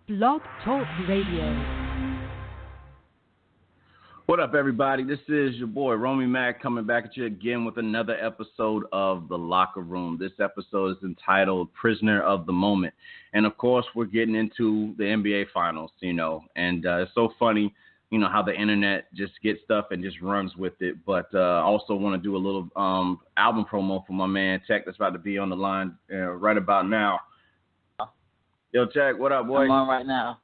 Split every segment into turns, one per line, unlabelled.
Blog Talk Radio.
What up, everybody? This is your boy, Romey Mak, coming back at you again with another episode of The Locker Room. This episode is entitled Prisoner of the Moment. And, of course, we're getting into the NBA Finals, and it's so funny, how the internet just gets stuff and just runs with it. But I also want to do a little album promo for my man, Teck, that's about to be on the line right about now. Yo, Teck, what up, boy?
I'm on right now.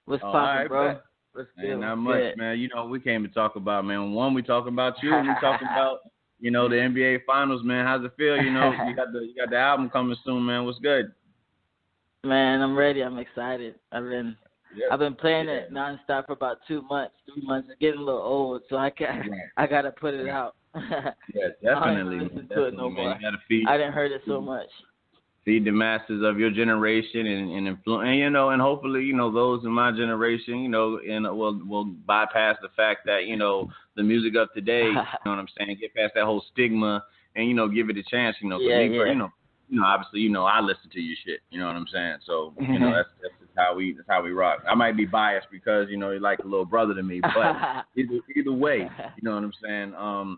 What's poppin', bro?
Bet. Ain't not much, man. We came to talk about, man. One, we talking about you, and we talking about, the NBA Finals, man. How's it feel? You got the album coming soon, man. What's good?
Man, I'm ready. I'm excited. I've been playing it nonstop for about 2 months, 3 months. It's getting a little old, so I gotta put it out.
Yeah, definitely.
I don't listen to it no more.
You gotta feed.
I didn't heard it so much.
Feed the masses of your generation and influence, and hopefully, those in my generation, and will bypass the fact that, the music of today, you know what I'm saying, get past that whole stigma and, give it a chance, obviously, I listen to your shit, you know what I'm saying? So, that's just how we rock. I might be biased because, you're like a little brother to me, but either way, you know what I'm saying? I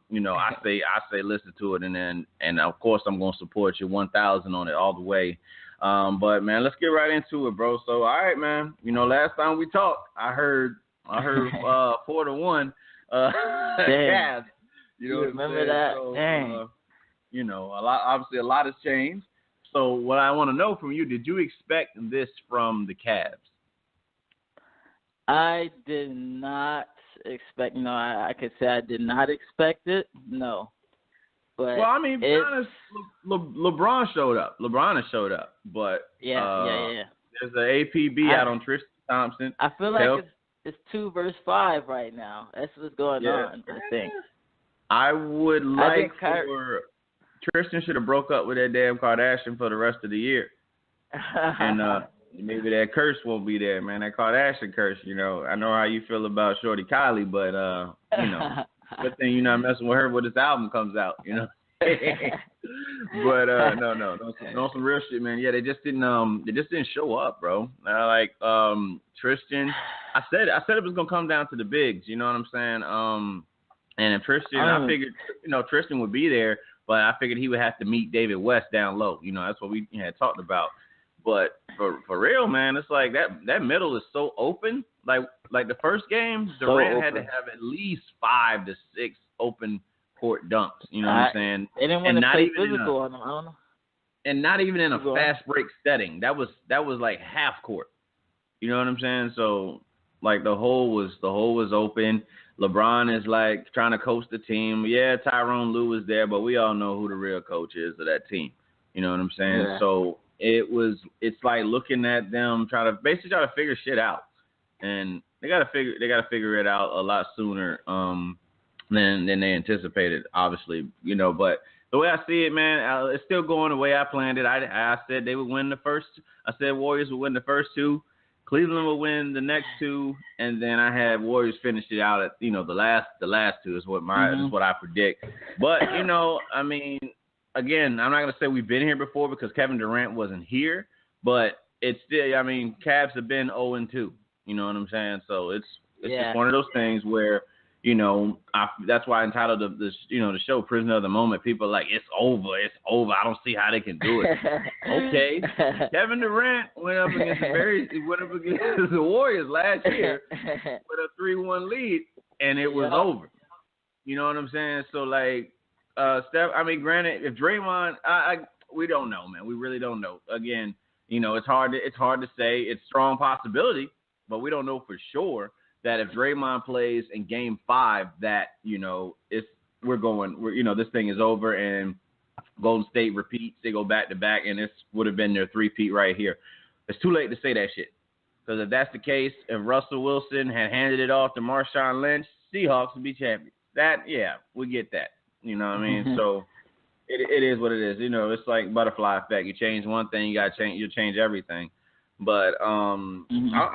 say listen to it, and of course I'm going to support you 1,000 on it all the way. But man, let's get right into it, bro. So, all right, man, last time we talked, I heard 4-1, Cavs.
You remember that?
So,
Dang.
a lot has changed. So what I want to know from you, did you expect this from the Cavs?
I did not expect, I could say I did not expect it, no. But
well, I mean, to be honest, LeBron showed up. LeBron has showed up. But
yeah.
There's an APB out on Tristan Thompson.
I feel like it's 2 versus 5 right now. That's what's going on, I think.
I would like for Tristan should have broke up with that damn Kardashian for the rest of the year. And maybe that curse won't be there, man. That Kardashian curse, I know how you feel about Shorty Kylie, but, good thing you're not messing with her when this album comes out, But, no, some real shit, man. Yeah, they just didn't show up, bro. Tristan, I said it was going to come down to the bigs, you know what I'm saying? And if Tristan, I figured, Tristan would be there, but I figured he would have to meet David West down low. That's what we had talked about. But for real, man, it's like that middle is so open. Like the first game, Durant had to have at least 5 to 6 open court dunks. You know what I'm saying?
They didn't want to play physical on them. I don't know.
And not even in a fast break setting. That was like half court. You know what I'm saying? So like the hole was open. LeBron is like trying to coach the team. Yeah, Tyronn Lue is there, but we all know who the real coach is of that team. You know what I'm saying? Yeah. So it's like looking at them trying to figure shit out, and they gotta figure it out a lot sooner than they anticipated, obviously. But the way I see it, man, it's still going the way I planned it. I said they would win the first. I said Warriors would win the first 2. Cleveland will win the next 2, and then I had Warriors finish it out at the last 2 is what is what I predict. But I mean, again, I'm not gonna say we've been here before because Kevin Durant wasn't here, but it's still, I mean, Cavs have been 0-2. You know what I'm saying? So it's just one of those things where that's why I entitled the show "Prisoner of the Moment." People are like, it's over. I don't see how they can do it. Okay, Kevin Durant went up against the Warriors last year with a 3-1 lead, and it was over. You know what I'm saying? So like, Steph. I mean, granted, if Draymond, we don't know, man. We really don't know. Again, it's hard to say. It's a strong possibility, but we don't know for sure that if Draymond plays in Game 5, that this thing is over and Golden State repeats. They go back to back, and this would have been their 3-peat right here. It's too late to say that shit, because if that's the case, if Russell Wilson had handed it off to Marshawn Lynch, Seahawks would be champions. We get that. You know what I mean? So it is what it is. It's like butterfly effect. You change one thing, you change everything. But I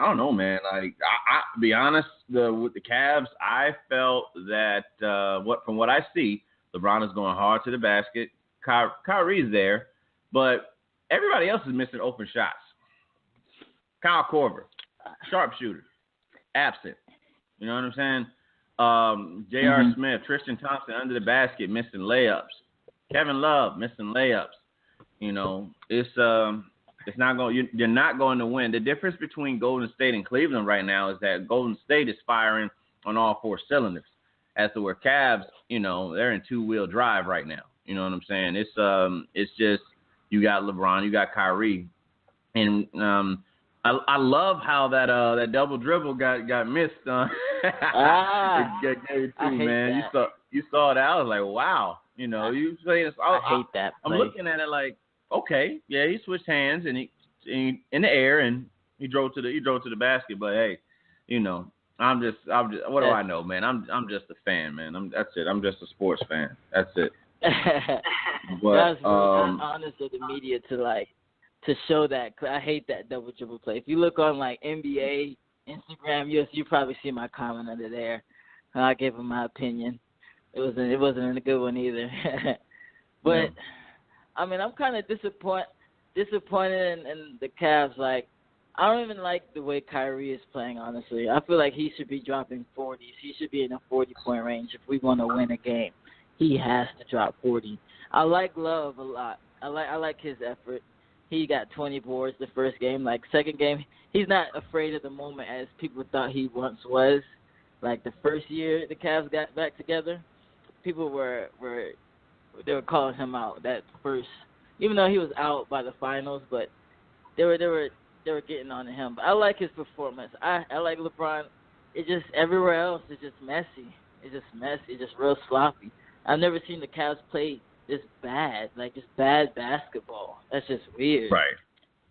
don't know, man. Like, I to be honest, with the Cavs, I felt that from what I see, LeBron is going hard to the basket. Kyrie's there, but everybody else is missing open shots. Kyle Korver. sharpshooter, absent. You know what I'm saying? J.R. Smith, Tristan Thompson under the basket, missing layups. Kevin Love missing layups. You know, it's not going. You're not going to win. The difference between Golden State and Cleveland right now is that Golden State is firing on all 4 cylinders. As to where Cavs, you know, they're in 2-wheel drive right now. You know what I'm saying? It's just you got LeBron, you got Kyrie, and I love how that double dribble got missed. Game 2, man.
That.
You saw that. I was like, wow. You know, you say this.
I hate that play.
I'm looking at it like, okay, yeah, he switched hands and he in the air and he drove to the basket. But hey, you know, I'm just what do I know, man? I'm just a fan, man. That's it. I'm just a sports fan. That's it. But
that's really honest of the media to show that. I hate that double dribble play. If you look on like NBA Instagram, you probably see my comment under there. And I gave him my opinion. It wasn't a good one either. But
yeah.
I mean, I'm kind of disappointed in the Cavs. Like, I don't even like the way Kyrie is playing, honestly. I feel like he should be dropping 40s. He should be in a 40-point range if we want to win a game. He has to drop 40. I like Love a lot. I like his effort. He got 20 boards the first game. Like, second game, he's not afraid of the moment as people thought he once was. Like, the first year the Cavs got back together, people were calling him out that first, even though he was out by the finals, but they were getting on to him. But I like his performance. I like LeBron. It just everywhere else is just messy. It's just messy. It's just real sloppy. I've never seen the Cavs play this bad, like just bad basketball. That's just weird.
Right.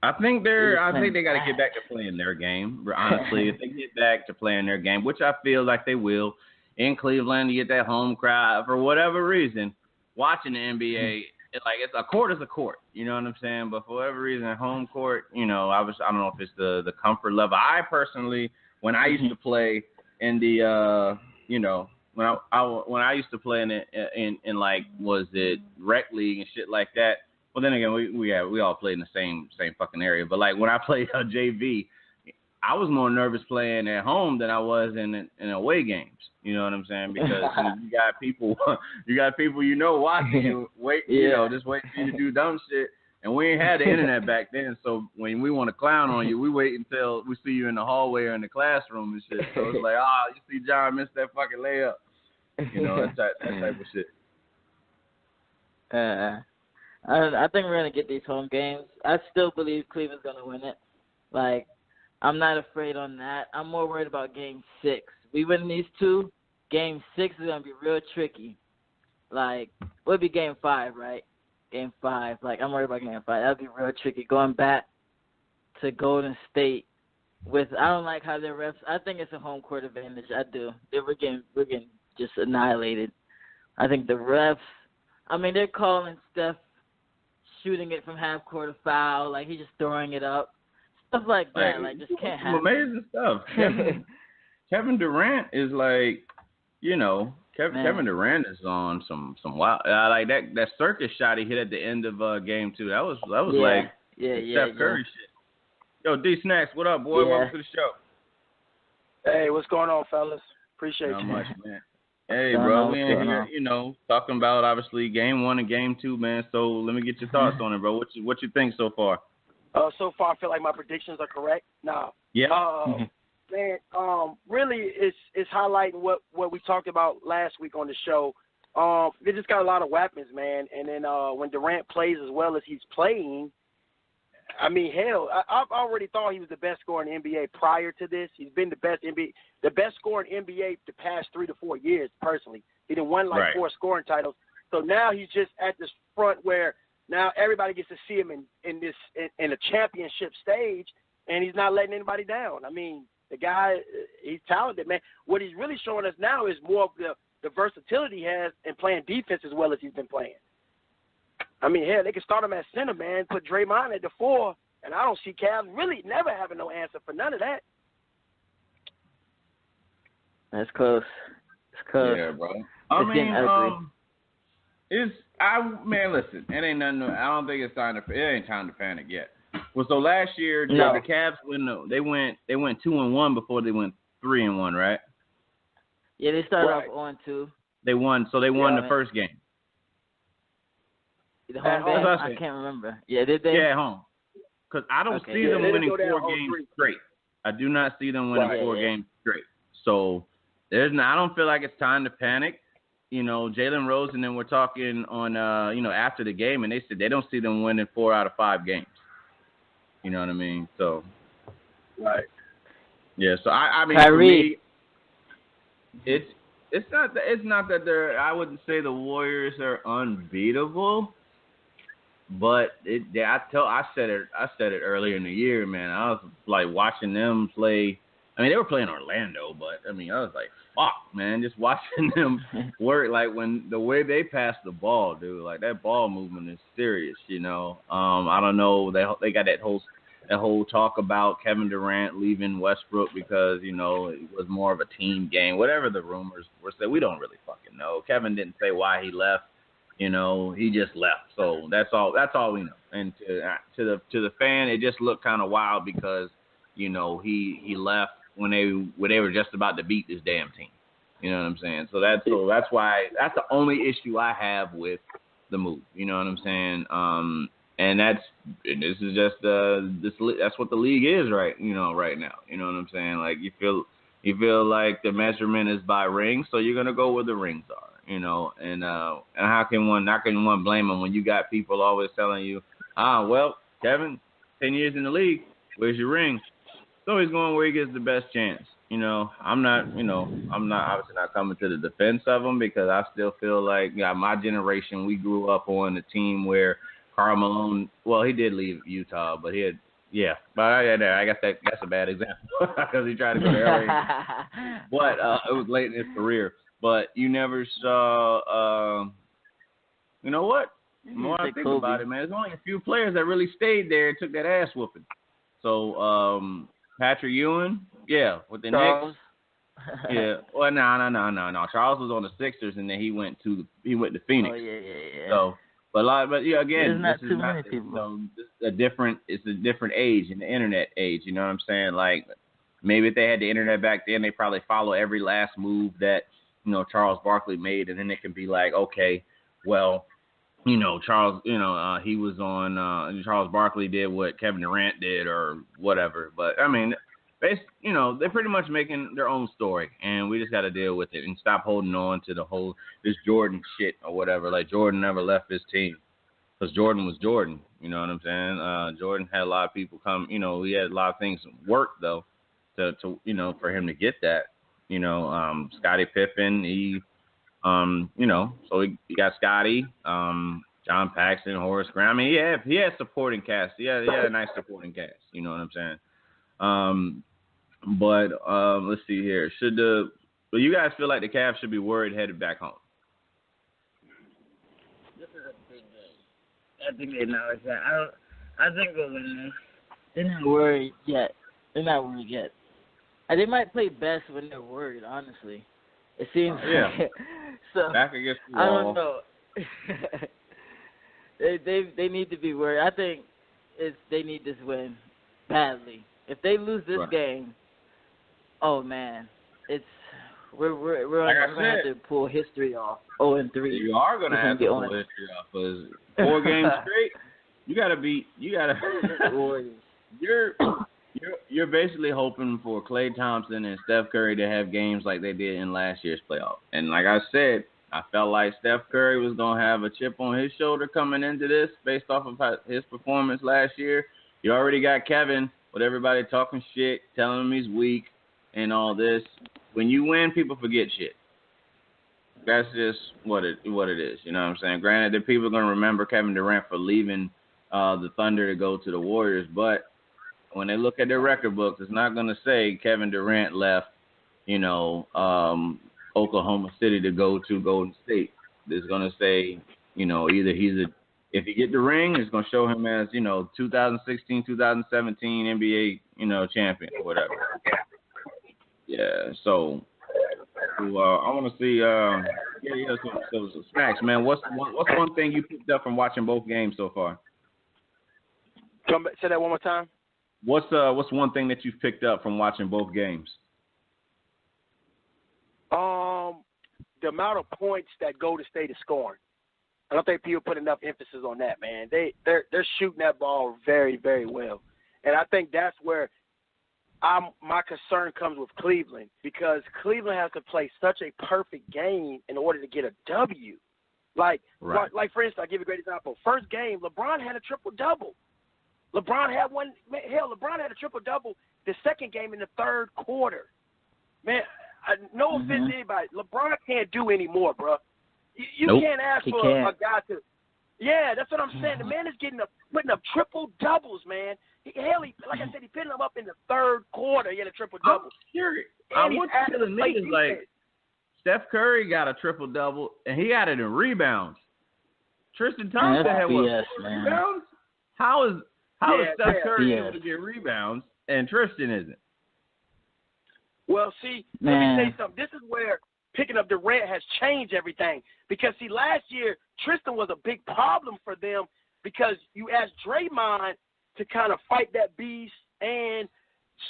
I think they got to get back to playing their game. Honestly, if they get back to playing their game, which I feel like they will, in Cleveland, you get that home crowd for whatever reason. Watching the NBA, it's a court is a court. You know what I'm saying? But for whatever reason, home court, you know, I don't know if it's the comfort level. I personally, when I used to play in the, you know, when I used to play in like, was it rec league and shit like that. Well, then again, we all played in the same fucking area. But like when I played JV, I was more nervous playing at home than I was in away games. You know what I'm saying? Because you got people you know watching you, you know, just waiting for you to do dumb shit. And we ain't had the internet back then, so when we want to clown on you, we wait until we see you in the hallway or in the classroom and shit. So it's like, you see John miss that fucking layup. You know, that type of shit.
I think we're going to get these home games. I still believe Cleveland's going to win it. Like, I'm not afraid on that. I'm more worried about Game 6. We win these 2, Game 6 is going to be real tricky. Like, would be Game 5, right? Game 5. Like, I'm worried about Game 5. That would be real tricky. Going back to Golden State with, I don't like how their refs, I think it's a home court advantage. I do. We're getting just annihilated. I think the refs, I mean, they're calling Steph shooting it from half court a foul, like he's just throwing it up. Stuff like that, like just can't happen.
Amazing stuff. Kevin Durant is like, you know, Kevin Durant is on some wild, like that circus shot he hit at the end of Game 2. That was like Steph Curry shit. Yo, D-schnaks, what up, boy? Welcome to the show.
Hey, what's going on, fellas? Appreciate you.
Not much, man. Hey, bro, we in here, you know, talking about obviously Game 1 and Game 2, man. So let me get your thoughts on it, bro. What you think so far?
So far, I feel like my predictions are correct. No.
Yeah.
Man, really, it's highlighting what we talked about last week on the show. They just got a lot of weapons, man. And then when Durant plays as well as he's playing, I mean, hell, I already thought he was the best scorer in the NBA prior to this. He's been the best scorer in NBA the past 3 to 4 years, personally. He done won 4 scoring titles. So now he's just at this front where now everybody gets to see him in a championship stage, and he's not letting anybody down. I mean, the guy, he's talented, man. What he's really showing us now is more of the versatility he has in playing defense as well as he's been playing. I mean, hell, they can start him at center, man, put Draymond at the 4, and I don't see Cavs really never having no answer for none of that.
That's close. It's close.
Yeah, bro. Man, listen, it ain't nothing. I don't think it ain't time to panic yet. Well, so last year the Cavs they went 2-1 before they went 3-1, right?
Yeah, they started off 0-2.
They won. So they won the first game.
The home game? I can't remember. Yeah, did they?
Yeah, at home. Because I don't see them winning 4 games straight. I do not see them winning 4 games straight. So I don't feel like it's time to panic. Jalen Rose and then we're talking on after the game, and they said they don't see them winning 4 out of 5 games. You know what I mean? So
right.
Yeah. So I mean,
Kyrie.
for me, it's not that they're. I wouldn't say the Warriors are unbeatable, but I said it earlier in the year, man. I was like watching them play. I mean, they were playing Orlando, but I mean, I was like, fuck, man, just watching them work. Like when the way they pass the ball, dude, like that ball movement is serious. I don't know. They got that whole talk about Kevin Durant leaving Westbrook because it was more of a team game. Whatever the rumors were said, we don't really fucking know. Kevin didn't say why he left. He just left. So that's all we know. And to the fan, it just looked kind of wild because he left when they were just about to beat this damn team. You know what I'm saying? So that's why that's the only issue I have with the move. You know what I'm saying? And this is just that's what the league is right now. You know what I'm saying? Like you feel like the measurement is by rings, so you're gonna go where the rings are. And how can one blame them when you got people always telling you, well, Kevin, 10 years in the league, where's your ring? So he's going where he gets the best chance. I'm not obviously not coming to the defense of him because I still feel like my generation, we grew up on a team where Karl Malone, well, he did leave Utah, but but I guess that's a bad example because he tried to go to LA. But it was late in his career. But you never saw, you know what? The more I think about it, man, there's only a few players that really stayed there and took that ass whooping. So, Patrick Ewing, with the
Charles.
Knicks. Yeah. Well, no. Charles was on the Sixers, and then he went to Phoenix.
Oh, yeah.
So, again,
there's not
this
too
is
many people.
It's a different age, in the internet age. You know what I'm saying? Like, maybe if they had the internet back then, they probably follow every last move that Charles Barkley made, and then it can be like, okay, well, Charles, he was on Charles Barkley did what Kevin Durant did or whatever. But I mean, they're pretty much making their own story, and we just got to deal with it and stop holding on to this Jordan shit or whatever. Like Jordan never left his team because Jordan was Jordan. You know what I'm saying? Jordan had a lot of people come. He had a lot of things work though to for him to get that. Scottie Pippen, so he got Scottie, John Paxson, Horace Grant. I mean, he had supporting cast. He had a nice supporting cast. You know what I'm saying? But let's see here. But you guys feel like the Cavs should be worried headed back home?
This is a big game. I think they know it's that. I think they'll win this. They're not worried yet. And they might play best when they're worried, honestly. It seems like so.
Back against the
I
wall.
don't know. they need to be worried. I think they need this win badly. If they lose this game, oh man, we're gonna have to pull history off. 0-3.
You are gonna have to pull history off because 4 games straight. You gotta. You're basically hoping for Klay Thompson and Steph Curry to have games like they did in last year's playoff. And like I said, I felt like Steph Curry was going to have a chip on his shoulder coming into this based off of his performance last year. You already got Kevin with everybody talking shit, telling him he's weak and all this. When you win, people forget shit. That's just what it is. You know what I'm saying? Granted, that people are going to remember Kevin Durant for leaving the Thunder to go to the Warriors, but when they look at their record books, it's not going to say Kevin Durant left, Oklahoma City to go to Golden State. It's going to say, either if you get the ring, it's going to show him as, 2016, 2017 NBA, champion or whatever. Yeah. So I want to see, so Snacks, man. What's one thing you picked up from watching both games so far?
Say that one more time.
What's one thing that you've picked up from watching both games?
The amount of points that Golden State is scoring. I don't think people put enough emphasis on that, man. They're shooting that ball very, very well, and I think that's where my concern comes with Cleveland, because Cleveland has to play such a perfect game in order to get a W. Like for instance, I'll give you a great example. First game, LeBron had a triple-double. LeBron had a triple-double the second game in the third quarter. Man, no offense to anybody, LeBron can't do any more, bro. You can't ask for a guy to. Yeah, that's what I'm saying. The man is putting up triple doubles, man. Like I said, he putting them up in the third quarter. He had a triple double.
What's killing me is like Steph Curry got a triple double and he got it in rebounds. Tristan Thompson had rebounds? How is Steph Curry able to get rebounds and Tristan isn't?
Well, see, let me say something. This is where picking up Durant has changed everything. Because, see, last year, Tristan was a big problem for them because you asked Draymond to kind of fight that beast and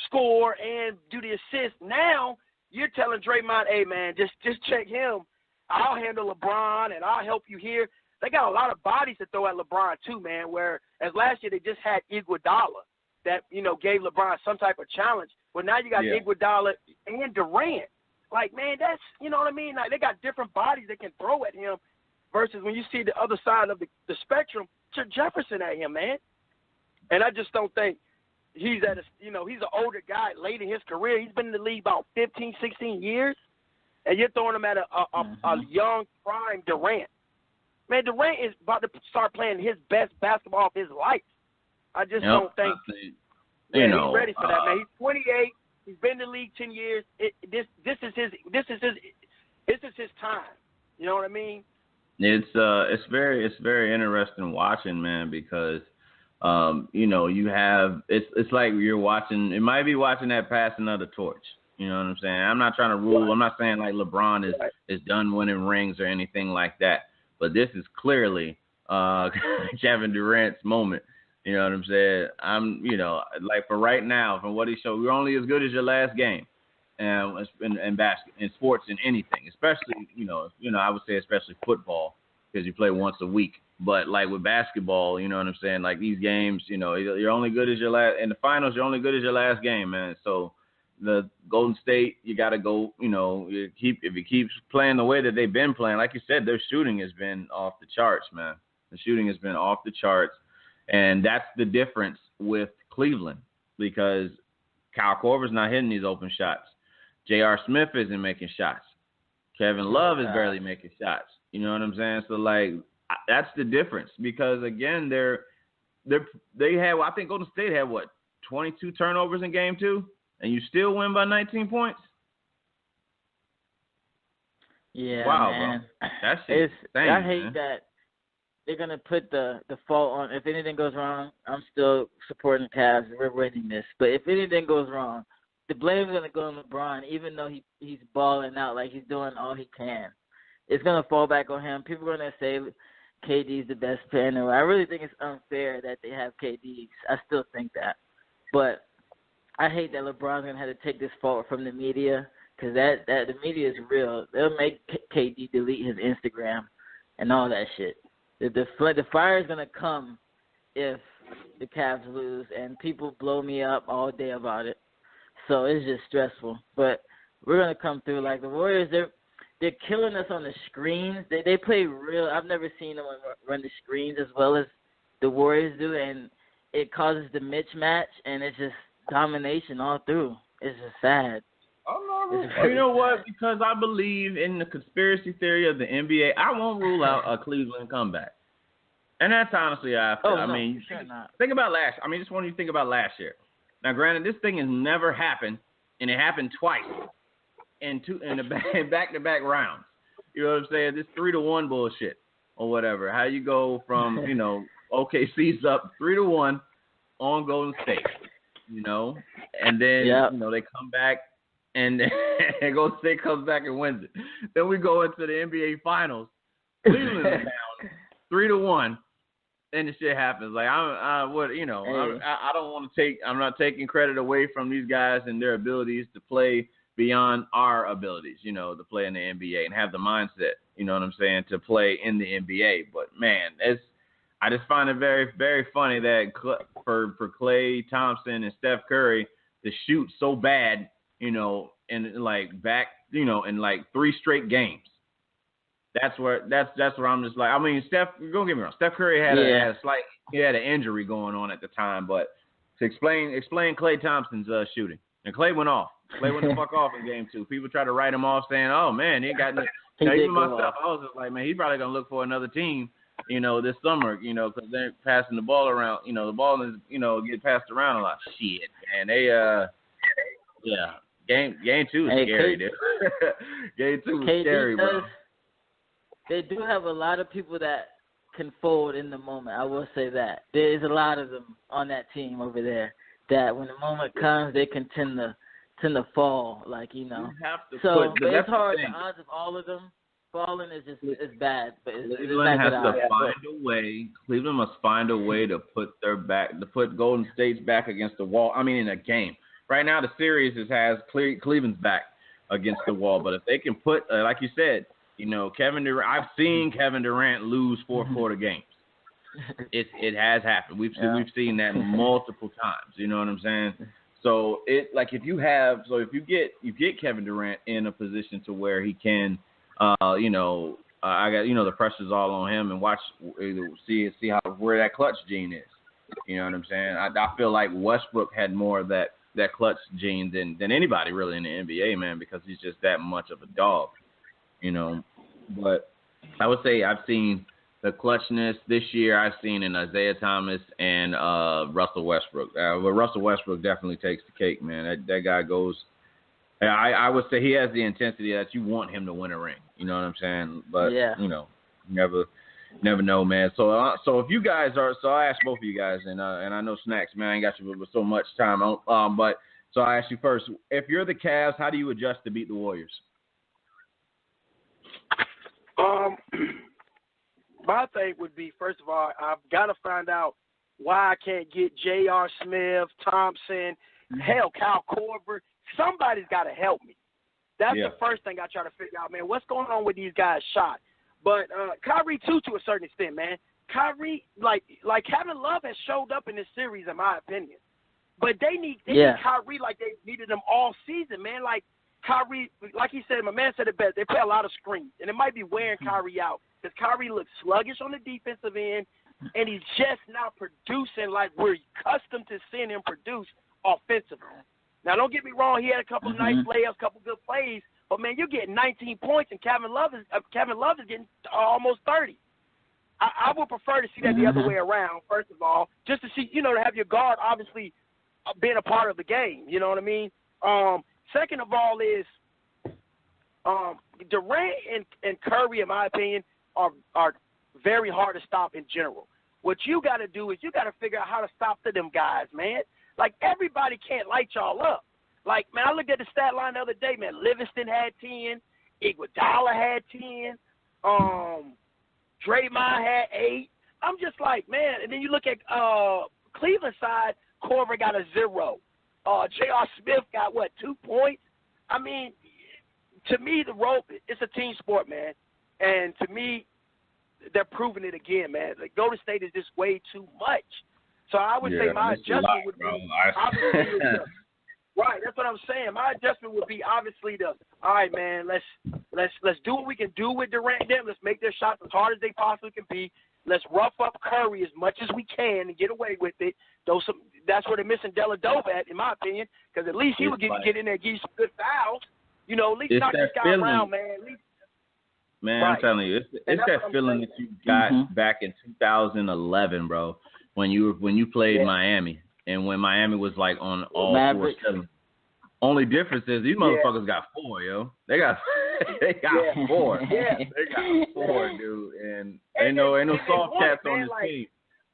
score and do the assist. Now you're telling Draymond, hey, man, just check him. I'll handle LeBron and I'll help you here. They got a lot of bodies to throw at LeBron too, man, whereas last year they just had Iguodala that, gave LeBron some type of challenge. Well, now you got Iguodala and Durant. Like, man, that's, you know what I mean? Like, they got different bodies they can throw at him versus when you see the other side of the spectrum, Jefferson at him, man. And I just don't think he's he's an older guy late in his career. He's been in the league about 15, 16 years, and you're throwing him at a young, prime Durant. Man, Durant is about to start playing his best basketball of his life. I just don't think he's ready for that, man. He's 28. He's been in the league 10 years. This is his time. You know what I mean?
It's very interesting watching, man, because you have it's like you're watching. It might be watching that passing of the torch. You know what I'm saying? I'm not trying to rule. I'm not saying like LeBron is done winning rings or anything like that. But this is clearly Kevin Durant's moment. You know what I'm saying? Like for right now, from what he showed, we're only as good as your last game, and in sports and anything, especially I would say especially football because you play once a week. But like with basketball, you know what I'm saying? Like these games, you're only good as your last. In the finals, you're only good as your last game, man. So the Golden State, you got to go. If it keeps playing the way that they've been playing, like you said, their shooting has been off the charts, man. The shooting has been off the charts. And that's the difference with Cleveland because Kyle Korver's not hitting these open shots. J.R. Smith isn't making shots. Kevin Love is barely making shots. You know what I'm saying? So, like, that's the difference because, again, I think Golden State had, 22 turnovers in game 2? And you still win by 19 points?
Yeah,
wow,
man.
Bro. That shit's insane,
I hate
man.
that. They're going to put the fault on. If anything goes wrong, I'm still supporting the Cavs. We're winning this. But if anything goes wrong, the blame is going to go on LeBron, even though he's balling out like he's doing all he can. It's going to fall back on him. People are going to say KD's the best player in the world. I really think it's unfair that they have KD. I still think that. But I hate that LeBron's going to have to take this fault from the media because that the media is real. They'll make KD delete his Instagram and all that shit. The fire is going to come if the Cavs lose, and people blow me up all day about it. So it's just stressful. But we're going to come through. Like the Warriors, they're killing us on the screens. They play real. I've never seen them run the screens as well as the Warriors do, and it causes the mismatch, and it's just domination all through. It's just sad.
You know what? Because I believe in the conspiracy theory of the NBA, I won't rule out a Cleveland comeback. And that's honestly how I feel. Think about last. Just want you to think about last year. Now, granted, this thing has never happened, and it happened twice in back-to-back rounds. You know what I'm saying? This 3-1 bullshit or whatever. How you go from OKC's up 3-1 on Golden State, and then they come back. And Golden State comes back and wins it. Then we go into the NBA Finals. Cleveland is down 3-1, and the shit happens. Like I don't want to take. I'm not taking credit away from these guys and their abilities to play beyond our abilities. To play in the NBA and have the mindset. You know what I'm saying, to play in the NBA. But man, I just find it very, very funny that for Klay Thompson and Steph Curry to shoot so bad, in like 3 straight games. That's where I'm just like, I mean, Steph, don't get me wrong, Steph Curry had an injury going on at the time, but to explain Klay Thompson's shooting, and Klay went off. Klay went the fuck off in game 2. People try to write him off saying, oh man, he got even myself, I was just like, man, he's probably gonna look for another team, this summer, because they're passing the ball around, the ball is, get passed around a lot. Shit, man, they game 2 is scary, dude. Game 2 is scary, bro.
They do have a lot of people that can fold in the moment. I will say that. There's a lot of them on that team over there that when the moment comes, they can tend to fall,
You have to
so it's hard. The odds of all of them falling is bad. But
Cleveland has to find a way. Cleveland must find a way to put Golden State's back against the wall. I mean, in a game. Right now, the series has Cleveland's back against the wall. But if they can put, like you said, Kevin Durant. I've seen Kevin Durant lose 4-quarter games. It has happened. We've seen that multiple times. You know what I'm saying? So if you get Kevin Durant in a position to where he can, the pressure's all on him, and see where that clutch gene is. You know what I'm saying? I feel like Westbrook had more of that clutch gene than anybody really in the NBA, man, because he's just that much of a dog. But I would say I've seen the clutchness this year. I've seen in Isaiah Thomas and Russell Westbrook. But Russell Westbrook definitely takes the cake, man. That guy goes. I would say he has the intensity that you want him to win a ring. You know what I'm saying? But never know, man. So if you guys are, so I asked both of you guys, and I know Snacks, man, I ain't got you with so much time. But so I ask you first, if you're the Cavs, how do you adjust to beat the Warriors?
My thing would be, first of all, I've got to find out why I can't get J.R. Smith, Thompson, hell, Kyle Korver. Somebody's got to help me. That's the first thing I try to figure out, man. What's going on with these guys' shot? But Kyrie, too, to a certain extent, man. Kyrie, like Kevin Love has showed up in this series, in my opinion. But they need Kyrie like they needed him all season, man. Like, Kyrie, like he said, my man said it best, they play a lot of screens, and it might be wearing Kyrie out because Kyrie looks sluggish on the defensive end, and he's just not producing like we're accustomed to seeing him produce offensively. Now, don't get me wrong, he had a couple of nice layups, a couple of good plays, but, man, you're getting 19 points, and Kevin Love is getting almost 30. I would prefer to see that the other way around, first of all, just to see, to have your guard obviously being a part of the game, you know what I mean? Second of all is Durant and Curry, in my opinion, are very hard to stop in general. What you got to do is you got to figure out how to stop them guys, man. Like, everybody can't light y'all up. Like, man, I looked at the stat line the other day, man. Livingston had 10. Iguodala had 10. Draymond had 8. I'm just like, man. And then you look at Cleveland side, Korver got a 0. J.R. Smith got, 2 points? I mean, to me, the rope, it's a team sport, man. And to me, they're proving it again, man. Like, Golden State is just way too much. So I would say my adjustment would be obviously right. That's what I'm saying. My adjustment would be obviously all right, man. Let's do what we can do with Durant and them. Let's make their shots as hard as they possibly can be. Let's rough up Curry as much as we can and get away with it. That's where they're missing Dellavedova at, in my opinion, because at least he would get in there and give you some good fouls. At least knock this guy around, man.
Man, right. I'm telling you, it's that feeling that you got back in 2011, bro, when you played Miami, and when Miami was like on all
Mavericks.
4-7. Only difference is these motherfuckers got 4, yo. They got 4.
Yeah.
They got 4, dude, and ain't no soft cats on this team.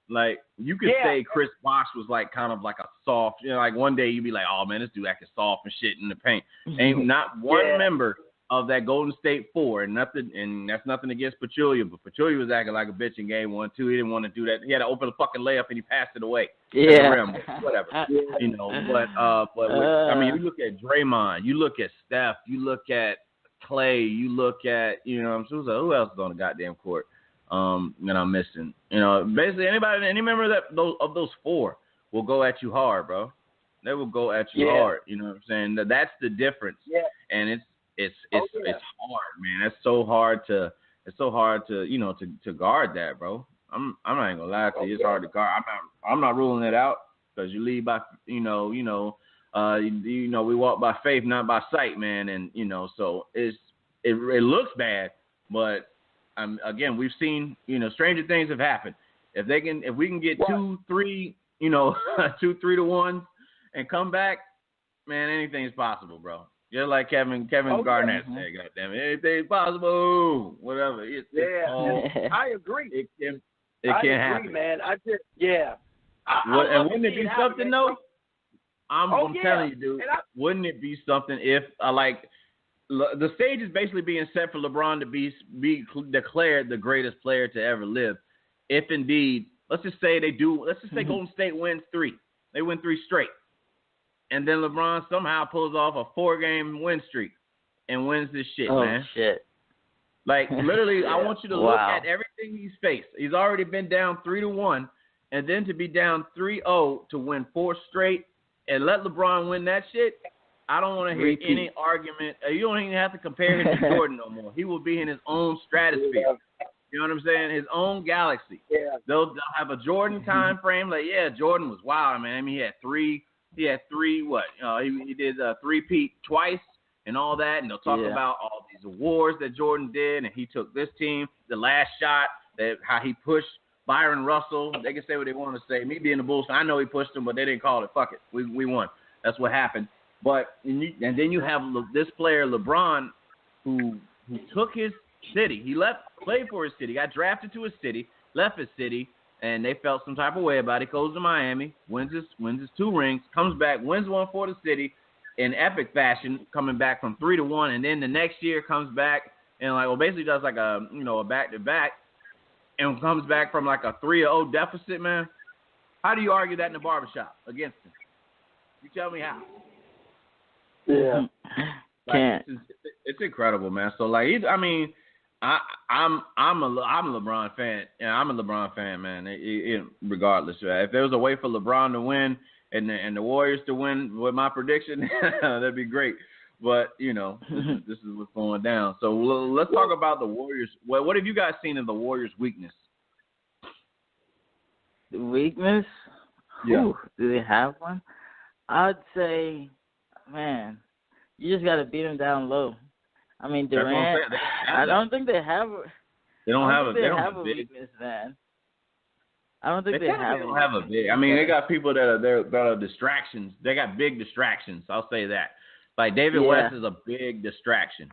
Like, you could say Chris Bosh was like kind of like a soft, like one day you'd be like, oh man, this dude acting soft and shit in the paint. Ain't not one member of that Golden State 4, and that's nothing against Pachulia, but Pachulia was acting like a bitch in game 1, 2. He didn't want to do that. He had to open the fucking layup and he passed it away.
Yeah.
The rim, whatever. I mean, you look at Draymond, you look at Steph, you look at Clay, you look at, who else is on the goddamn court that I'm missing? Basically any member of those 4 will go at you hard, bro. They will go at you hard. You know what I'm saying? That's the difference. Yeah. And it's hard, man. It's so hard to to guard that, bro. I'm not even gonna lie to you. It's hard to guard. I'm not ruling it out because you lead by we walk by faith, not by sight, man. And so it looks bad, but again, we've seen stranger things have happened. If we can get 2-3, 2-3 to 1 and come back, man, anything's possible, bro. Just like Kevin Garnett said, goddamn it, anything's possible, whatever.
I agree.
It can happen,
man.
Wouldn't it be something though? I'm telling you, dude. Wouldn't it be something if the stage is basically being set for LeBron to be declared the greatest player to ever live? If indeed, let's just say Golden State wins 3. They win 3 straight. And then LeBron somehow pulls off a 4-game win streak and wins this shit, man. Oh, shit. Like, literally, I want you to look at everything he's faced. He's already been down 3-1, and then to be down 3-0 to win 4 straight and let LeBron win that shit, I don't want to hear any argument. You don't even have to compare him to Jordan no more. He will be in his own stratosphere. Yeah. You know what I'm saying? His own galaxy. Yeah. They'll have a Jordan time frame. Like, Jordan was wild, man. I mean, he had 3 he did 3-peat twice and all that, and they'll talk about all these awards that Jordan did, and he took this team, the last shot, how he pushed Byron Russell. They can say what they want to say. Me being the Bulls, I know he pushed him, but they didn't call it. Fuck it. We won. That's what happened. But and then you have this player, LeBron, who took his city. He played for his city, got drafted to his city, left his city, and they felt some type of way about it. Goes to Miami, wins his 2 rings, comes back, wins one for the city in epic fashion, coming back from 3-1, and then the next year comes back and basically does like a back-to-back, and comes back from like a 3-0 deficit, man. How do you argue that in the barbershop against him? You tell me how.
Yeah.
It's incredible, man. So I'm a LeBron fan. Yeah, I'm a LeBron fan, man. Regardless, if there was a way for LeBron to win and the Warriors to win with my prediction, that'd be great. But this is what's going down. So let's talk about the Warriors. What have you guys seen in the Warriors' weakness?
The weakness?
Yeah.
Ooh, do they have one? I'd say, man, you just got to beat them down low. I mean, Durant, I don't think they have.
They don't have a
weakness, man. I don't think they
don't have a big. I mean, they got people that are distractions. They got big distractions. I'll say that. Like David West is a big distraction.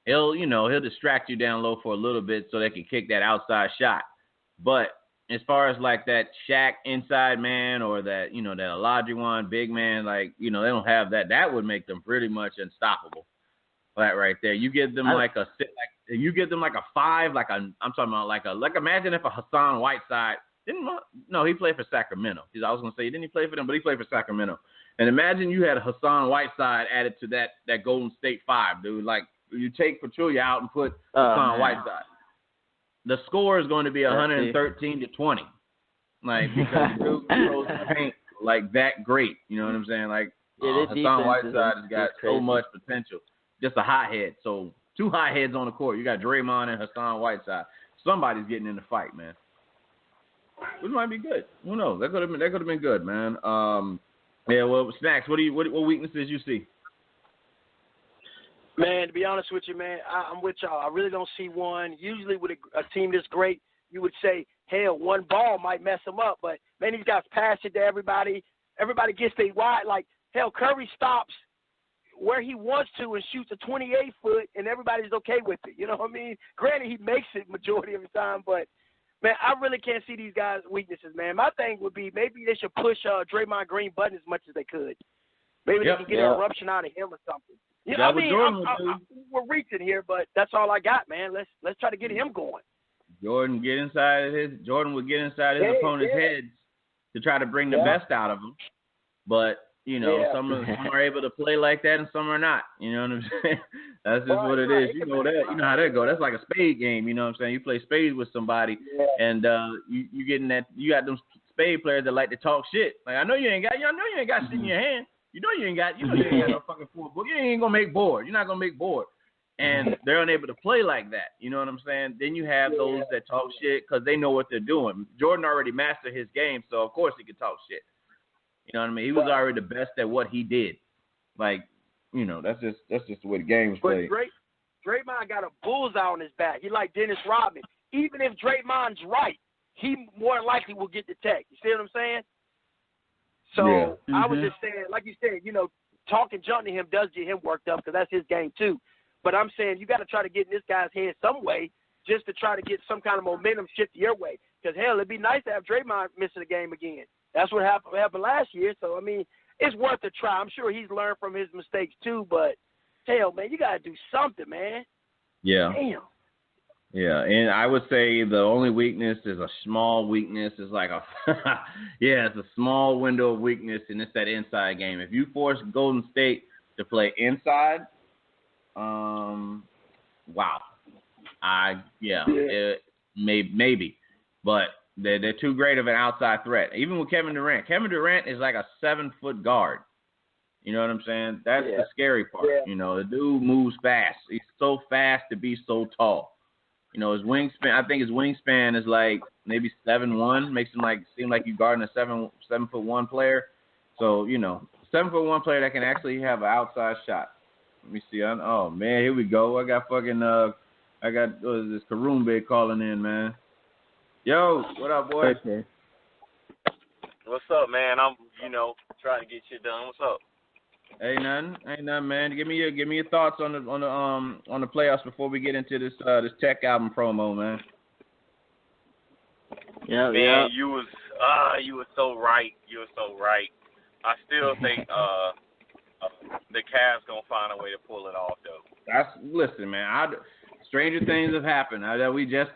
He'll distract you down low for a little bit so they can kick that outside shot. But as far as like that Shaq inside man or that that Olajuwon big man, they don't have that. That would make them pretty much unstoppable. That right there. You give them like a 5, I'm talking about imagine if a Hassan Whiteside he played for Sacramento. I was gonna say didn't he play for them, but he played for Sacramento. And imagine you had a Hassan Whiteside added to that Golden State 5, dude. Like you take Pachulia out and put Hassan Whiteside. The score is going to be 113-20. Like because dude throws the paint like that great. You know what I'm saying? Like Hassan Whiteside has got so much potential. Just a hothead. So 2 hotheads on the court. You got Draymond and Hassan Whiteside. Somebody's getting in the fight, man. Which might be good. Who knows? That could have been good, man. Snacks. What weaknesses you see?
Man, to be honest with you, man, I'm with y'all. I really don't see one. Usually with a team this great, you would say, hell, one ball might mess them up. But man, these guys pass it to everybody. Everybody gets they wide. Like hell, Curry stops where he wants to and shoots a 28-foot, and everybody's okay with it. You know what I mean? Granted, he makes it majority of the time, but, man, I really can't see these guys' weaknesses, man. My thing would be maybe they should push Draymond Green button as much as they could. Maybe they can get an eruption out of him or something. Yeah, I mean, we're reaching here, but that's all I got, man. Let's try to get him going.
Jordan would get inside his opponent's heads to try to bring the best out of them. But some are able to play like that and some are not. You know what I'm saying? That's just what it is. You know that. You know how that go. That's like a spade game. You know what I'm saying? You play spades with somebody, and you getting that. You got them spade players that like to talk shit. Like I know you ain't got shit in your hand. You know you ain't got no fucking four book. You ain't gonna make board. You're not gonna make board. And they're unable to play like that. You know what I'm saying? Then you have those that talk shit because they know what they're doing. Jordan already mastered his game, so of course he could talk shit. You know what I mean? He was already the best at what he did. Like, that's just the way the game was played.
But Draymond got a bullseye on his back. He like Dennis Rodman. Even if Draymond's right, he more likely will get the Teck. You see what I'm saying? So I was just saying, like you said, talking junk to him does get him worked up because that's his game too. But I'm saying you got to try to get in this guy's head some way just to try to get some kind of momentum shift your way. Because, hell, it'd be nice to have Draymond missing a game again. That's what happened last year. So, I mean, it's worth a try. I'm sure he's learned from his mistakes too. But, hell, man, you got to do something, man.
Yeah.
Damn.
Yeah, and I would say the only weakness is a small weakness. It's like it's a small window of weakness, and it's that inside game. If you force Golden State to play inside, wow. Maybe. But they're too great of an outside threat. Even with Kevin Durant. Kevin Durant is like a 7-foot guard. You know what I'm saying? That's the scary part. The dude moves fast. He's so fast to be so tall. His wingspan, I think his wingspan is like maybe 7'1", makes him seem like you guarding a 7'1" player. So, 7'1" player that can actually have an outside shot. Let me see. Oh man, here we go. I got what is this Karumbe calling in, man. Yo, what up, boy?
Okay. What's up, man? I'm trying to get shit done. What's up?
Ain't nothing, man. Give me your thoughts on the playoffs before we get into this Teck album promo, man.
Yeah, man, you was so right. You were so right. I still think the Cavs gonna find a way to pull it off, though.
Listen, man. Stranger things have happened. We just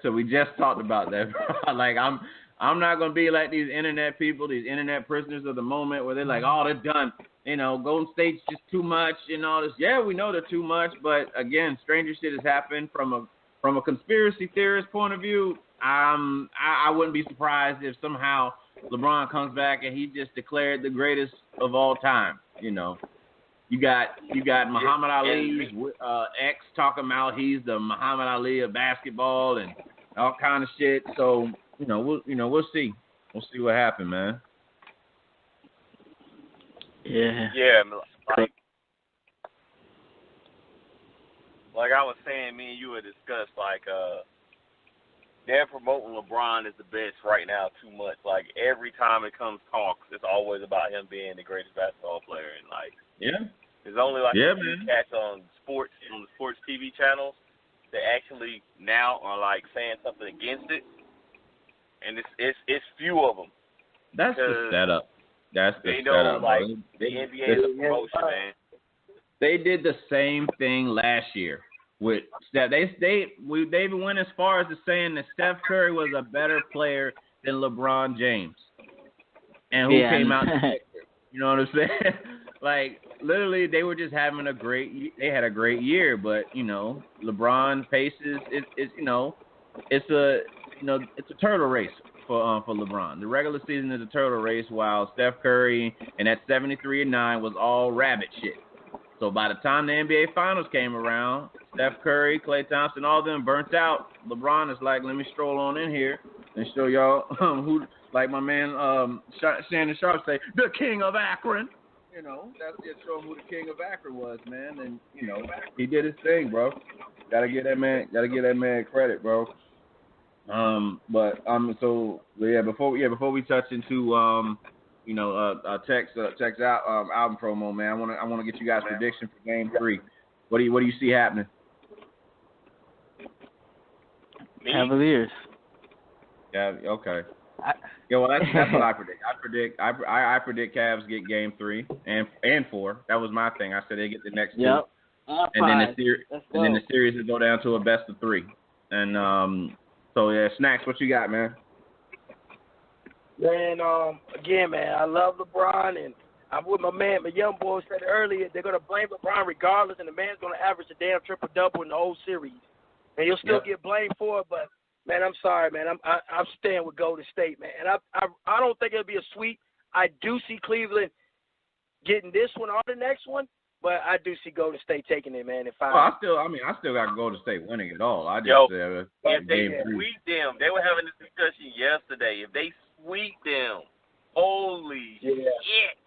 talked about that. Like I'm not gonna be like these internet people, these internet prisoners of the moment, where they're like, oh, they're done. Golden State's just too much and all this. Yeah, we know they're too much, but again, stranger shit has happened from a conspiracy theorist point of view. I wouldn't be surprised if somehow LeBron comes back and he just declared the greatest of all time. You got Muhammad Ali's ex talking about he's the Muhammad Ali of basketball and all kind of shit. So we'll see. We'll see what happens, man.
Yeah, like I was saying, me and you had discussed, they're promoting LeBron as the best right now too much. Like, every time it comes talks, it's always about him being the greatest basketball player. And, there's only, a few cats on the sports TV channels that actually now are, saying something against it. And it's few of them.
That's the setup. That's the setup.
The NBA is a promotion, man.
They did the same thing last year with Steph. They even went as far as to saying that Steph Curry was a better player than LeBron James. And who came out? You know what I'm saying? Literally, they were just having they had a great year, but LeBron paces. It's a turtle race for LeBron. The regular season is a turtle race, while Steph Curry and that 73-9 was all rabbit shit. So by the time the NBA Finals came around, Steph Curry, Klay Thompson, all of them burnt out. LeBron is like, let me stroll on in here and show y'all who, like my man Shannon Sharp say, the King of Akron. That's just showing who the King of Akron was, man. And he did his thing, bro. Gotta give that man credit, bro. Before we touch into Teck's album promo, man, I want to get you guys' prediction for Game 3. What do you see happening?
Cavaliers.
Yeah. Okay. That's what I predict. I predict Cavs get Game 3 and 4. That was my thing. I said they get the next two. And then the series will go down to a best of 3. And so yeah, Snacks, what you got, man?
Man, again, man, I love LeBron, and I'm with my man. My young boy said earlier they're gonna blame LeBron regardless, and the man's gonna average a damn triple-double in the whole series, and he'll still get blamed for it. But man, I'm sorry, man. I'm staying with Golden State, man. And I don't think it'll be a sweep. I do see Cleveland getting this one or the next one, but I do see Golden State taking it, man.
I still got Golden State winning it all. I just
if they sweep them, they were having this discussion yesterday. If they sweep them, holy shit!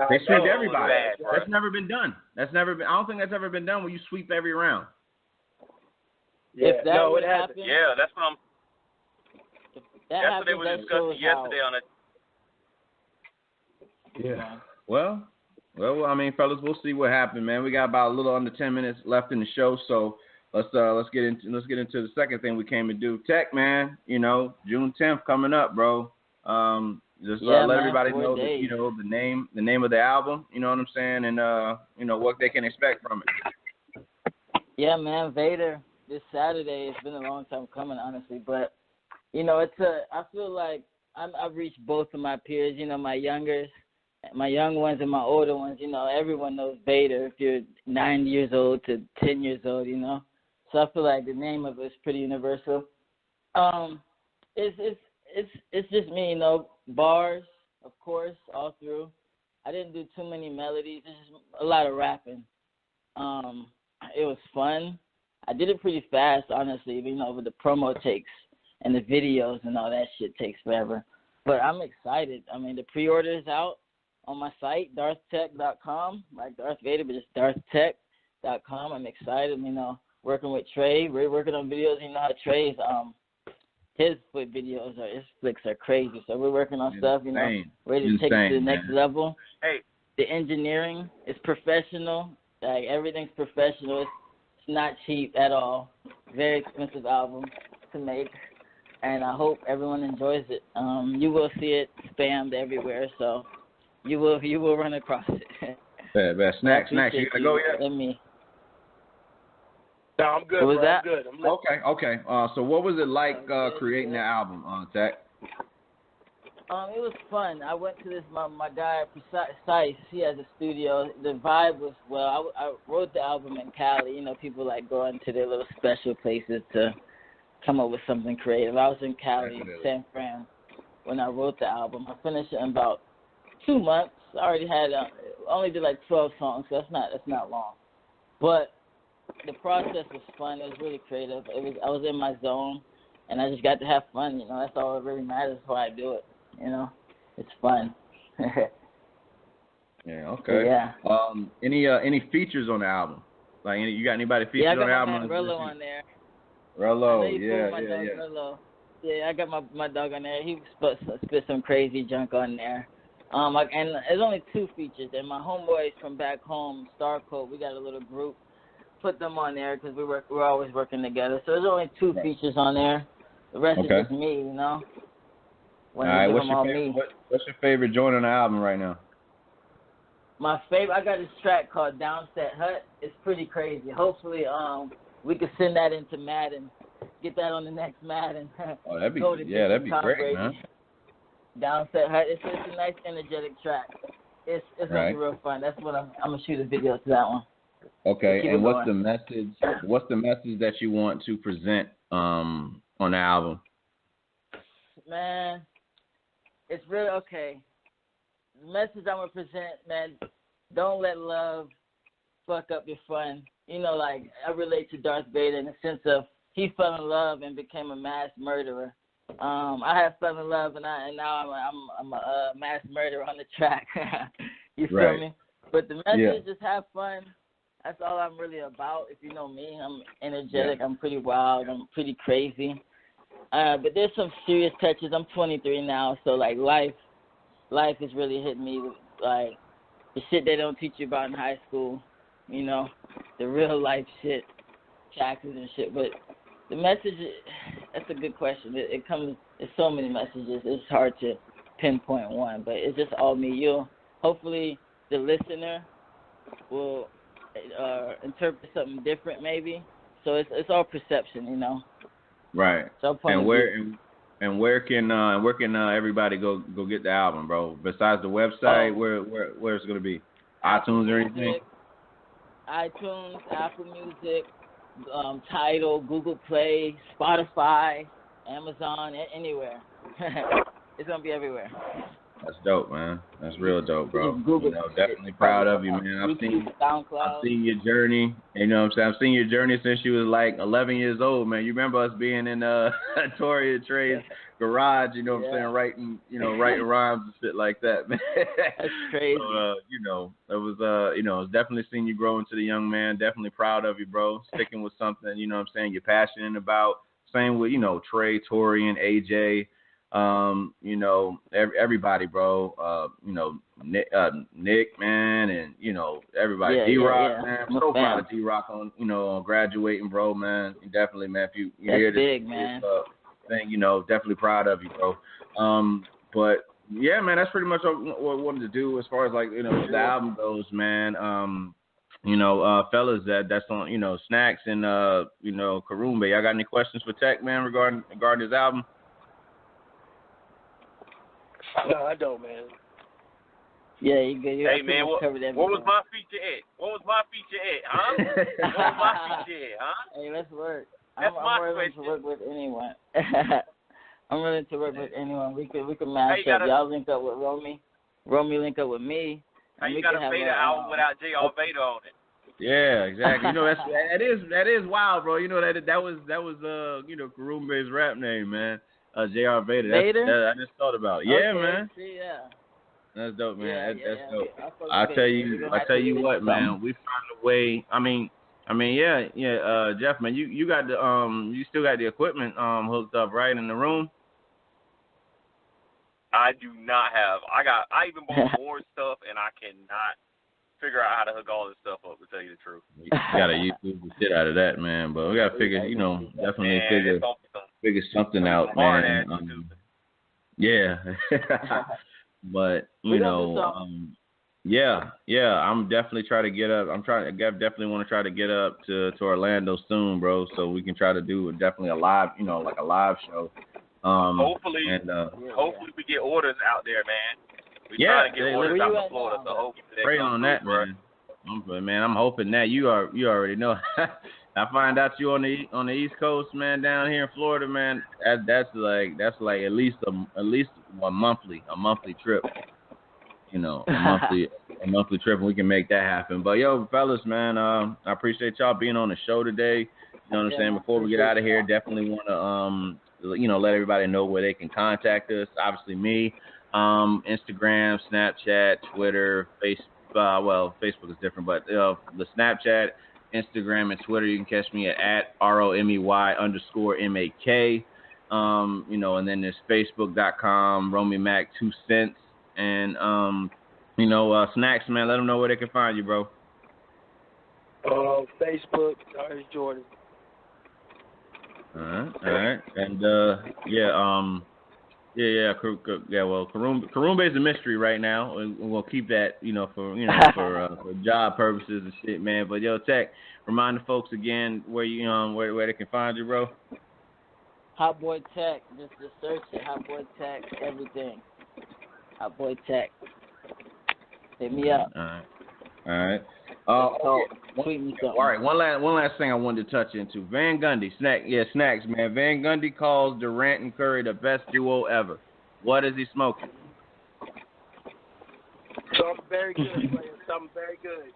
They sweep everybody. That's never been done. I don't think that's ever been done where you sweep every round.
Yeah. If that would happen,
that's what I'm. That's what they were discussing yesterday on it.
Yeah. Well, I mean, fellas, we'll see what happens, man. We got about a little under 10 minutes left in the show, so let's get into the second thing we came to do. Teck, man, June 10th coming up, bro. Let everybody know that, the name of the album, you know what I'm saying, and what they can expect from it.
Yeah, man, Vader this Saturday. It's been a long time coming, honestly, but I feel like I've reached both of my peers, my young ones and my older ones. Everyone knows Vader if you're 9 years old to 10 years old, So I feel like the name of it is pretty universal. It's just me, bars, of course, all through. I didn't do too many melodies. It's just a lot of rapping. It was fun. I did it pretty fast, honestly, with the promo takes and the videos and all that shit takes forever. But I'm excited. I mean, the pre-order is out on my site, darthtech.com, like Darth Vader, but just darthtech.com. I'm excited, working with Trey. We're working on videos. How Trey's, his flicks are crazy. So we're working on stuff, ready to take it to the next level.
Hey.
The engineering is professional. Like, everything's professional. It's not cheap at all. Very expensive album to make. And I hope everyone enjoys it. You will see it spammed everywhere, so you will run across it.
Bad. Snacks, you gonna go yet?
Let me.
No, I'm good.
What was that?
I'm good.
Okay. So what was it like creating the album, Teck?
It was fun. I went to my guy Precise. He has a studio. The vibe was I wrote the album in Cali. People like going to their little special places to come up with something creative. I was in Cali, San Fran, when I wrote the album. I finished it in about 2 months. I already had only did like 12 songs, so that's not long. But the process was fun. It was really creative. I was in my zone, and I just got to have fun. That's all that really matters. Why I do it. It's fun.
Yeah. Okay.
Yeah.
Any features on the album? Like, you got anybody featured on the album?
Yeah, I got my man Rello on there.
Rello,
Rello. Yeah, I got my dog on there. He spit some crazy junk on there. And there's only 2 features. And my homeboys from back home, Starcoat, we got a little group. Put them on there because we're always working together. So there's only 2 features on there. The rest is just me,
All right, what's your favorite joint on the album right now?
My favorite, I got this track called Downset Hut. It's pretty crazy. Hopefully, we could send that into Madden. Get that on the next Madden.
Oh, that'd be great, man.
Downset Hut. It's a nice, energetic track. It's gonna be real fun. That's what I'm gonna shoot a video to that one.
Okay, and what's the message? What's the message that you want to present on the album?
Man, it's really okay. The message I'm gonna present, man, don't let love fuck up your fun. Like, I relate to Darth Vader in the sense of he fell in love and became a mass murderer. I have fell in love and now I'm a mass murderer on the track. You feel me? But the message is just have fun. That's all I'm really about. If you know me, I'm energetic. I'm pretty wild. I'm pretty crazy. But there's some serious touches. I'm 23 now, so like life is really hitting me with, like, the shit they don't teach you about in high school. The real life shit, taxes and shit. But the message, that's a good question. There's so many messages. It's hard to pinpoint one, but it's just all me. Hopefully the listener will interpret something different, maybe. So it's all perception, you know.
Right.
So
where can everybody go get the album, bro? Besides the website, where's it gonna be? iTunes or anything?
iTunes, Apple Music, Tidal, Google Play, Spotify, Amazon, anywhere. It's gonna be everywhere.
That's dope, man. That's real dope, bro.
Google,
definitely proud of you, man. I've seen your journey. You know what I'm saying? I've seen your journey since you was like 11 years old, man. You remember us being in Tori and Trey's garage, you know what I'm saying, writing rhymes and shit like that, man.
That's crazy.
So, it was definitely seen you grow into the young man. Definitely proud of you, bro. Sticking with something, you know what I'm saying, you're passionate about. Same with, Trey, Tori, and AJ. Everybody, bro. Nick, man, and everybody. D-Rock, man. I'm so proud of D-Rock on graduating, bro, man. Definitely, man. If you hear this,
big, man.
Thing, definitely proud of you, bro. But yeah, man, that's pretty much what I wanted to do as far as like the album goes, man. Fellas, that's on Snacks and Karumbe. Y'all got any questions for Teck, man, regarding his album?
No, I don't, man.
Yeah, you good.
Hey, man, what was my feature at? Huh? What was my feature at, huh?
Hey, let's work.
That's
I'm willing
question.
to work with anyone. I'm willing to work with anyone. We can match up. Y'all link up with Romey. Romey link up with me.
Now you got a Vader album without J.R. Vader on it.
Yeah, exactly. That is wild, bro. That was Karumbe's rap name, man. J.R. Vader. I just thought about it. Yeah,
okay,
man.
See,
That's dope, man. That's dope.
I
tell you what, man. We found a way. I mean, Jeff, man, you got the you still got the equipment hooked up, right, in the room?
I do not have. I even bought more stuff, and I cannot figure out how to hook all this stuff up, to tell you the truth.
You gotta YouTube the shit out of that, man. But we gotta figure, definitely figure something out, man. Yeah. But I'm definitely trying to get up. I definitely want to try to get up to Orlando soon, bro. So we can try to do definitely a live, like a live show.
Hopefully we get orders out there, man. We're trying to get orders out to Florida, so hopefully
pray on that, man. I'm hoping that you already know. I find out you on the East Coast, man, down here in Florida, man. That's like at least a monthly trip. A monthly trip, and we can make that happen. But yo, fellas, man, I appreciate y'all being on the show today. You know what I'm saying? Before we get out of here, definitely want to let everybody know where they can contact us. Obviously, me, Instagram, Snapchat, Twitter, Facebook. Facebook is different, but the Snapchat, Instagram, and Twitter, you can catch me at ROMEY_MAK. And then there's Facebook.com, Romey Mak 2 cents. And, Snacks, man, let them know where they can find you, bro.
Facebook, Jordan.
All right. And, well, Karumbe is a mystery right now. We'll keep that, for job purposes and shit, man. But, yo, Teck, remind the folks again where they can find you, bro.
Hot Boy Teck. Just search it. Hot Boy Teck. Everything. Hot Boy Teck. Hit me up.
All right. All right. One last thing I wanted to touch into. Van Gundy, Snacks, man. Van Gundy calls Durant and Curry the best duo ever. What is he smoking?
Something very good, player. Something very good.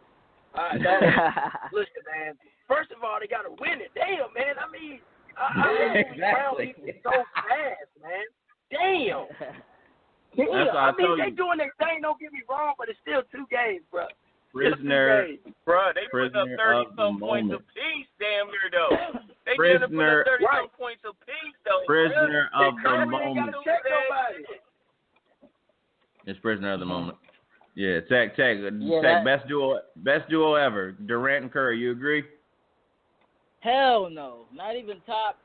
Listen, man. First of all, they got to win it. Damn, man. I mean,
exactly.
So fast, man. Damn. They doing their thing. Don't get me wrong, but it's still 2 games, bro.
Prisoner,
they put up 30-some points apiece, damn near though. They put up 30-some points apiece though.
Prisoner of the moment.
It's
prisoner of the moment. Yeah, Teck, best duo ever. Durant and Curry, you agree?
Hell no, not even top.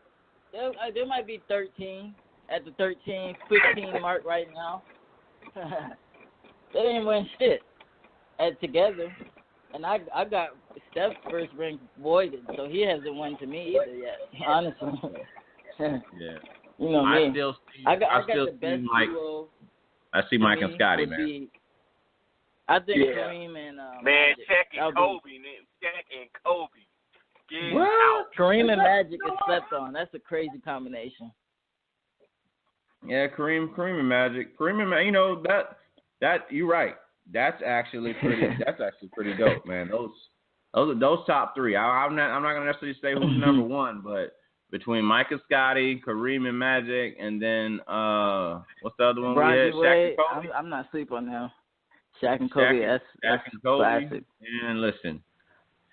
There might be 13 at the 13, 15 mark right now. They didn't win shit together. And I got Steph's first ring voided, so he hasn't won to me either yet. Honestly.
Yeah.
You know me. I got
still
the best
Mike.
duo.
I see Mike and Scotty, man.
I think Kareem and
man, Teck and Kobe, man. Teck and Kobe. Get out.
Kareem and Magic is slept on. That's a crazy combination.
Yeah, Kareem and Magic. You know that you're right. That's actually pretty dope, man. Those top three. I'm not gonna necessarily say who's number one, but between Mike and Scotty, Kareem and Magic, and then what's the other one?
Bronny
we had? Shaq and Kobe.
I'm not sleeping on him. Shaq and Kobe. That's
and Kobe.
classic.
And listen,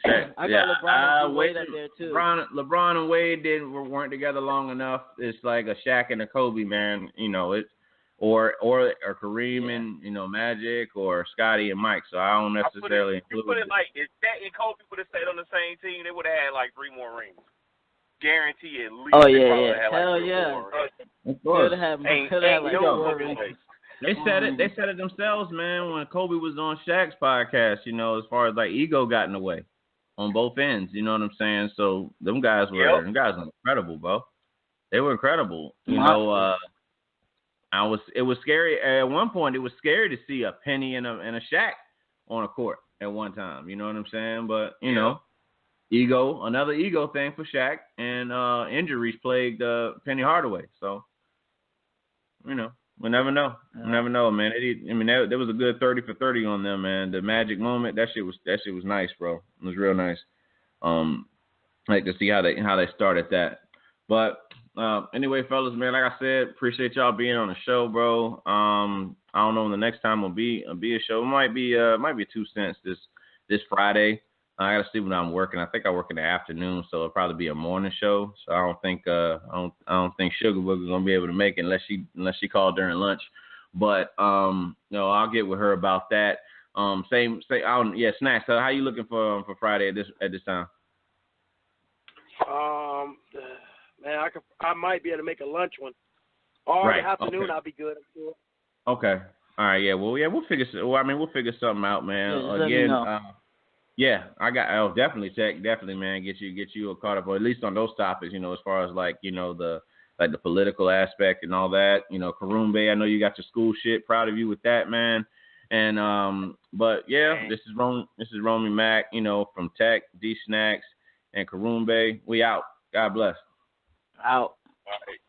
I got LeBron and Wade up there too.
LeBron and Wade weren't together long enough. It's like a Shaq and a Kobe, man. You know it, or Kareem and Magic, or Scotty and Mike. So I don't necessarily include.
You put it like if Shaq and Kobe would have stayed on the same team, they would have had like 3 more rings. Guarantee at least.
Oh yeah.
Had,
Hell
like,
yeah.
Could
have like
They said it. They said it themselves, man. When Kobe was on Shaq's podcast, as far as like ego got in the way on both ends. You know what I'm saying? So them guys were incredible, bro. They were incredible. It was scary at one point. It was scary to see a Penny and a Shaq on a court at one time. You know what I'm saying? But another ego thing for Shaq, and injuries plagued Penny Hardaway. So we never know. We never know, man. There was a good 30 for 30 on them, man. The Magic moment, that shit was nice, bro. It was real nice. Like to see how they started that. But anyway, fellas, man, like I said, appreciate y'all being on the show, bro. I don't know when the next time will be a show. It might be 2 cents this Friday. I gotta see when I'm working. I think I work in the afternoon, so it'll probably be a morning show. So I don't think Sugar Booger's gonna be able to make it unless she called during lunch. But I'll get with her about that. Snacks. So how you looking for Friday at this time?
Man, I might be able to make a lunch one. Or the afternoon, I'll be good. I'm sure.
Okay. All right. Yeah. Well, we'll figure something out, man. Definitely, Teck. Definitely, man. Get you caught up, or at least on those topics. As far as the political aspect and all that. Karumbe. I know you got your school shit. Proud of you with that, man. And but yeah, this is Romey Mak. From Teck, D-schnaks, and Karumbe. We out. God bless.
Out.
All right.